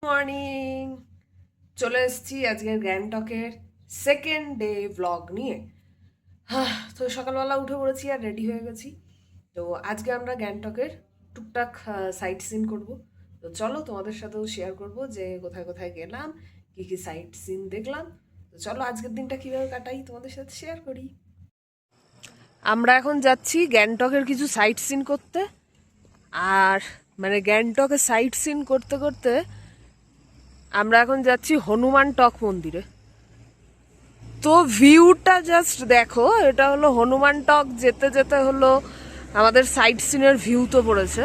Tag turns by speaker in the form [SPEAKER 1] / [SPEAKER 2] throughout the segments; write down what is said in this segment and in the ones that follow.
[SPEAKER 1] Morning. চলে এসেছি আজকের গ্যাংটকের সেকেন্ড ডে ব্লগ নিয়ে। তো সকালবেলা উঠে পড়েছি আর রেডি হয়ে গেছি। তো আজকে আমরা গ্যাংটকের টুকটাক সাইট সিন করবো। তো চলো তোমাদের সাথেও শেয়ার করব যে কোথায় কোথায় গেলাম, কি কি সাইট সিন দেখলাম। তো চলো আজকের দিনটা কীভাবে কাটাই তোমাদের সাথে শেয়ার করি। আমরা এখন যাচ্ছি গ্যাংটকের কিছু সাইট সিন করতে। আর মানে গ্যাংটকে সাইট সিন করতে করতে আমরা এখন যাচ্ছি হনুমান টক মন্দিরে। তো ভিউটা জাস্ট দেখো, এটা হলো হনুমান টক। যেতে যেতে হলো আমাদের সাইট সিনের ভিউ তো পড়েছে।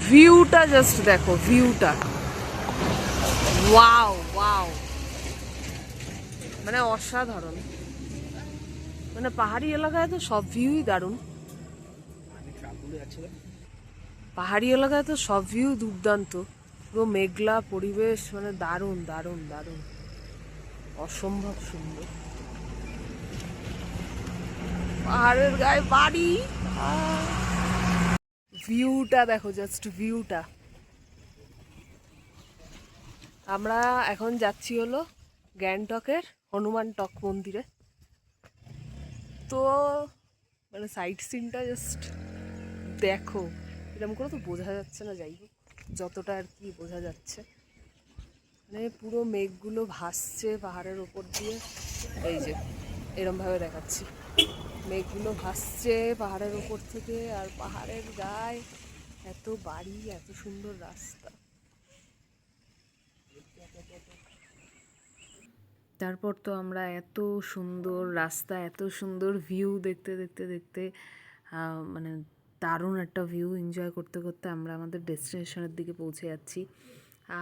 [SPEAKER 1] ভিউটা জাস্ট দেখো, ভিউটা ওয়াও ওয়াও, মানে অসাধারণ। মানে পাহাড়ি এলাকায় তো সব ভিউই দারুণ। পাহাড়ি এলাকায় তো সব ভিউ দুর্দান্ত। পুরো মেঘলা পরিবেশ, মানে দারুণ দারুণ দারুণ, অসম্ভব সুন্দর। পাহাড়ের গায়ে বাড়ি, ভিউটা দেখো, জাস্ট ভিউটা। আমরা এখন যাচ্ছি হলো গ্যাংটকের হনুমান টক মন্দিরে। তো মানে সাইট সিনটা জাস্ট দেখো, এরকম করে তো বোঝা যাচ্ছে না, যাই হোক যতটা আর কি বোঝা যাচ্ছে। মানে পুরো মেঘগুলো ভাসছে পাহাড়ের ওপর দিয়ে, এই যে এরমভাবে দেখাচ্ছি। মেঘগুলো ভাসছে পাহাড়ের ওপর থেকে, আর পাহাড়ের গায়ে এত বাড়ি, এত সুন্দর রাস্তা। তারপর তো আমরা এত সুন্দর রাস্তা, এত সুন্দর ভিউ দেখতে দেখতে দেখতে মানে দারুণ একটা ভিউ এনজয় করতে করতে আমরা আমাদের ডেস্টিনেশনের দিকে পৌঁছে যাচ্ছি।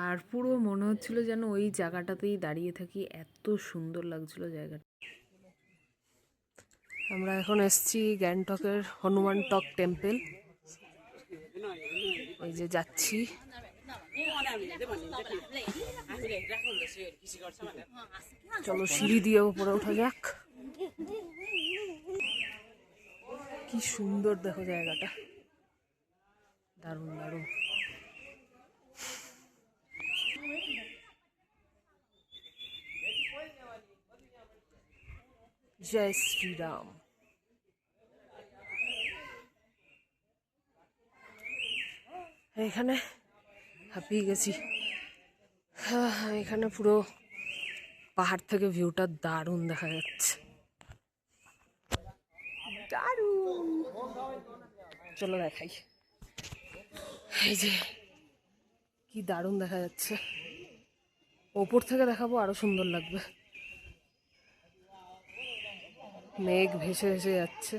[SPEAKER 1] আর পুরো মনে হচ্ছিল যেন ওই জায়গাটাতেই দাঁড়িয়ে থাকি, এত সুন্দর লাগছিল জায়গাটা। আমরা এখন এসছি গ্যাংটকের হনুমান টক টেম্পল। এই যে যাচ্ছি। চলো সিঁড়ি দিয়ে উপরে ওঠা যাক। কি সুন্দর দেখো জায়গাটা, দারুণ দারুণ। জয় শ্রীরাম। এখানে হাঁপিয়ে গেছি। এখানে পুরো পাহাড় থেকে ভিউটা দারুণ দেখা যাচ্ছে, দারুণ। চলো দেখাই, এই যে কি দারুণ দেখা যাচ্ছে। ওপর থেকে দেখাবো আরো সুন্দর লাগবে। মেঘ ভেসে ভেসে যাচ্ছে।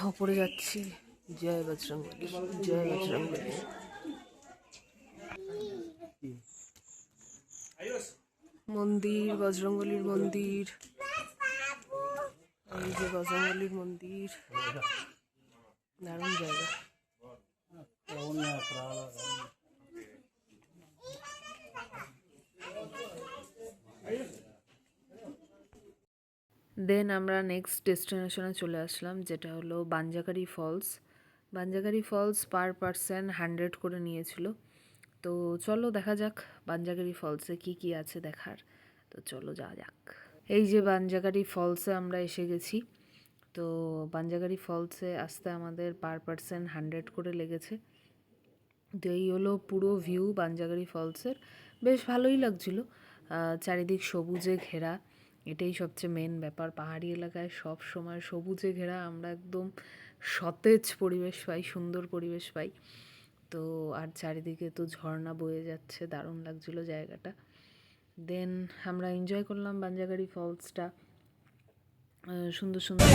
[SPEAKER 1] ওপরে যাচ্ছি। জয় বজরংবলী, জয় বজরংবলী। মন্দির, বজরংবলীর মন্দির, এই যে বজরংবলীর মন্দির, দারুণ জায়গা। দেন আমরা নেক্সট ডেস্টিনেশনে চলে আসলাম, যেটা হলো বাঞ্জাকারি ফলস। বাঞ্জাকারি ফলস পার পারসন 100 করে নিয়েছিল। তো চলো দেখা যাক বাঞ্জাকারি ফলসে কি কি আছে দেখার। তো চলো যাওয়া যাক। এই যে বাঞ্জাকারি ফলসে আমরা এসে গেছি। তো বাঞ্জাকারি ফলসে আসতে আমাদের পার পারসন 100 করে লেগেছে। তো এই হলো পুরো ভিউ বাঞ্জাকারি ফলসের। বেশ ভালোই লাগছিল, চারিদিক সবুজে ঘেরা। এটাই সবচেয়ে মেন ব্যাপার, পাহাড়ি এলাকায় সব সময় সবুজে ঘেরা, আমরা একদম সতেজ পরিবেশ পাই, সুন্দর পরিবেশ পাই। তো আর চারিদিকে তো ঝর্ণা বয়ে যাচ্ছে, দারুণ লাগছিল জায়গাটা। দেন আমরা এনজয় করলাম বাঞ্জাকারি ফলসটা, সুন্দর সুন্দর।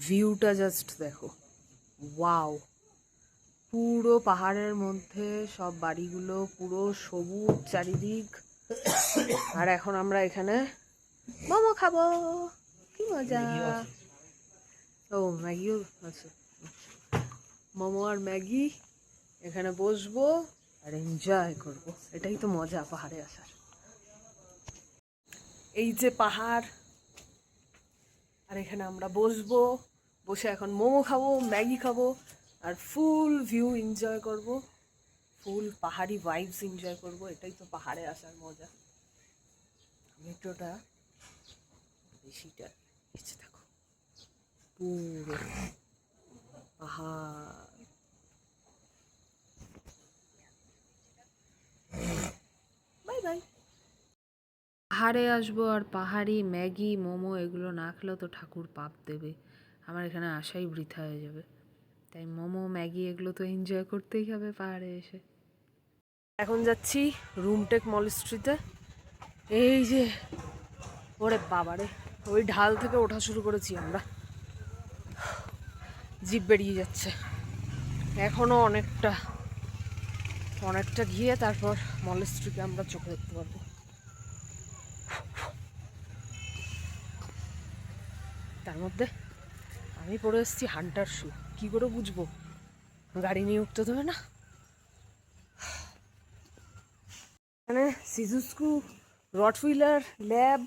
[SPEAKER 1] ভিউটা জাস্ট দেখো, ওয়াও। পুরো পাহাড়ের মধ্যে সব বাড়িগুলো, পুরো সবুজ চারিদিক। আর এখন আমরা এখানে মোমো খাবো, কি মজা। ও ম্যাগিও আছে, মোমো আর ম্যাগি। এখানে বসবো আর এনজয় করব, এটাই তো মজা পাহাড়ে আসার। এই যে পাহাড়, আর এখানে আমরা বসবো, বসে এখন মোমো খাবো, ম্যাগি খাবো, আর ফুল ভিউ এনজয় করব, ফুল পাহাড়ি ভাইবস এনজয় করব। এটাই তো পাহাড়ে আসার মজা। মেট্রোটা বেশিটা নিচে দেখো, পুরো পাহাড়। Bye bye. পাহাড়ে আসবো আর পাহাড়ি ম্যাগি মোমো এগুলো না খেলেও তো ঠাকুর পাপ দেবে, আমার এখানে আসাই বৃথা হয়ে যাবে। তাই মোমো ম্যাগি এগুলো তো এনজয় করতেই হবে পাহাড়ে এসে। এখন যাচ্ছি রুমটেক মল স্ট্রিটে। এই যে ওরে বাবারে, ওই ঢাল থেকে ওঠা শুরু করেছি আমরা, জিভ বেরিয়ে যাচ্ছে। এখনও অনেকটা অনেকটা গিয়ে তারপর মল স্ট্রিটে আমরা চোখে দেখতে পারবো। তার মধ্যে আমি পরে এসেছি হান্টার শু, কী করে বুঝবো, গাড়ি নিয়ে উঠতে দেবে না। মানে সিজুস্কু, রটহুইলার, ল্যাব,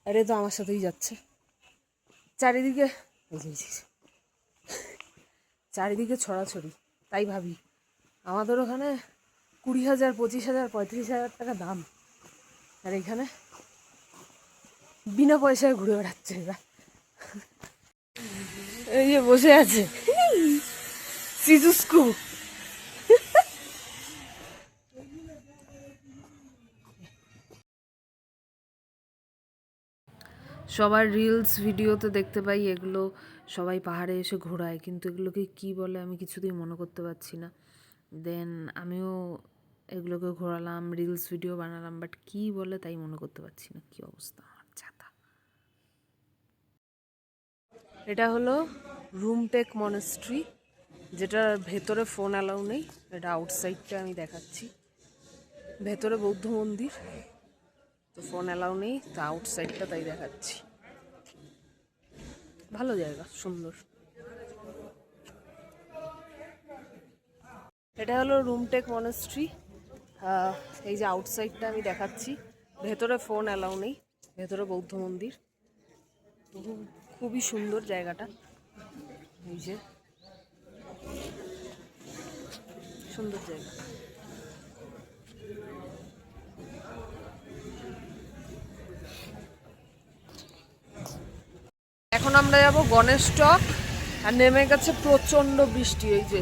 [SPEAKER 1] আরে তো আমার সাথেই যাচ্ছে। চারিদিকে চারিদিকে ছড়াছড়ি। তাই ভাবি আমাদের ওখানে 20,000, 25,000, 35,000 টাকা দাম, আর এখানে বিনা পয়সায় ঘুরে বেড়াচ্ছে এরা। এই যে বসে আছে সিজুস্কু। সবার রিলস ভিডিওতে দেখতে পাই এগুলো সবাই পাহাড়ে এসে ঘোরায়, কিন্তু এগুলোকে কি বলে আমি কিছুতেই মনে করতে পারছি না। দেন আমিও এগুলোকে ঘোরালাম, রিলস ভিডিও বানালাম, বাট কি বলে তাই মনে করতে পারছি না। কি অবস্থা আমার ছাতা। এটা হলো রুমটেক মনেস্ট্রি, যেটার ভেতরে ফোন অ্যালাউ নেই। এটা আউটসাইডটা আমি দেখাচ্ছি। ভেতরে বৌদ্ধ মন্দির, তো ফোন অ্যালাউ নেই, তো আউটসাইডটা তাই দেখাচ্ছি। ভালো জায়গা, সুন্দর। এটা হলো রুমটেক মনেস্ট্রি। এই যে আউটসাইডটা আমি দেখাচ্ছি, ভেতরে ফোন অ্যালাউ নেই, ভেতরে বৌদ্ধ মন্দির। খুবই সুন্দর জায়গাটা, এই যে সুন্দর জায়গা। এখন আমরা যাব গণেশ টক, আর নেমে গেছে প্রচণ্ড বৃষ্টি। এই যে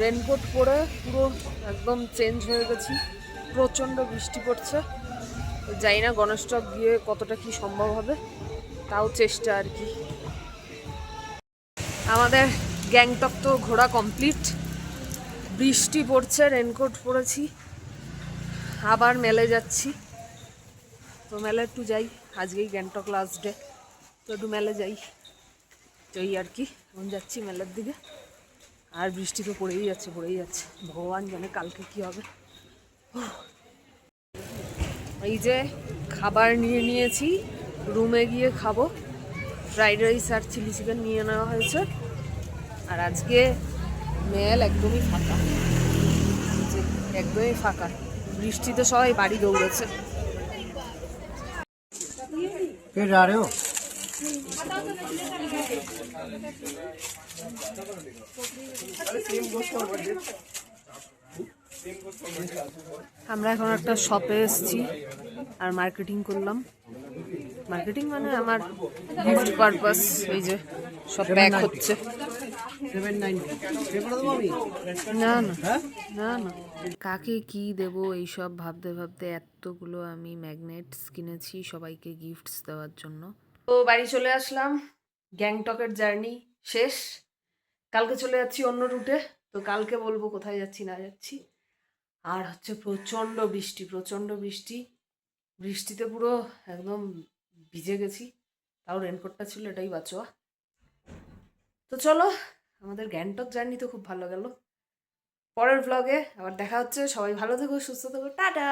[SPEAKER 1] রেনকোট পরে পুরো একদম চেঞ্জ হয়ে গেছি, প্রচণ্ড বৃষ্টি পড়ছে। জানি না গণেশ টক গিয়ে কতটা কি সম্ভব হবে, তাও চেষ্টা আর কি। আমাদের গ্যাংটক তো ঘোরা কমপ্লিট। বৃষ্টি পড়ছে, রেনকোট পরেছি, আবার মেলে যাচ্ছি। তো মেলে একটু যাই, আজকেই গ্যাংটক লাস্ট ডে, তো একটু মেলে যাই। তো এই আর কি, এখন যাচ্ছি মেলার দিকে। আর বৃষ্টি তো পড়েই যাচ্ছে, ভগবান জানে কালকে কি হবে। এই যে খাবার নিয়ে নিয়েছি, রুমে গিয়ে খাবো। ফ্রাইড রাইস আর চিলি চিকেন নিয়ে নেওয়া হয়েছে। আর আজকে মেল একদমই ফাঁকা, একদমই ফাঁকা। বৃষ্টিতে সবাই বাড়ি দৌড়েছে। আমরা এখন একটা শপে এসেছি আর মার্কেটিং করলাম। মার্কেটিং মানে আমার গিফট পারপাস। এই যে সব প্যাক হচ্ছে। না না না না, কাকে কি দেবো এইসব ভাবতে ভাবতে এতগুলো আমি ম্যাগনেটস কিনেছি সবাইকে গিফটস দেওয়ার জন্য। তো বাড়ি চলে আসলাম, গ্যাংটকের জার্নি শেষ। কালকে চলে যাচ্ছি অন্য রুটে, তো কালকে বলবো কোথায় যাচ্ছি না যাচ্ছি। আর হচ্ছে প্রচণ্ড বৃষ্টি, প্রচণ্ড বৃষ্টি, বৃষ্টিতে পুরো একদম ভিজে গেছি, তাও রেনকোটটা ছিল, এটাই বাঁচোয়া। তো চলো, আমাদের গ্যাংটক জার্নি তো খুব ভালো গেল। পরের ব্লগে আবার দেখা হচ্ছে। সবাই ভালো থেকো, সুস্থ থেকো, টাটা।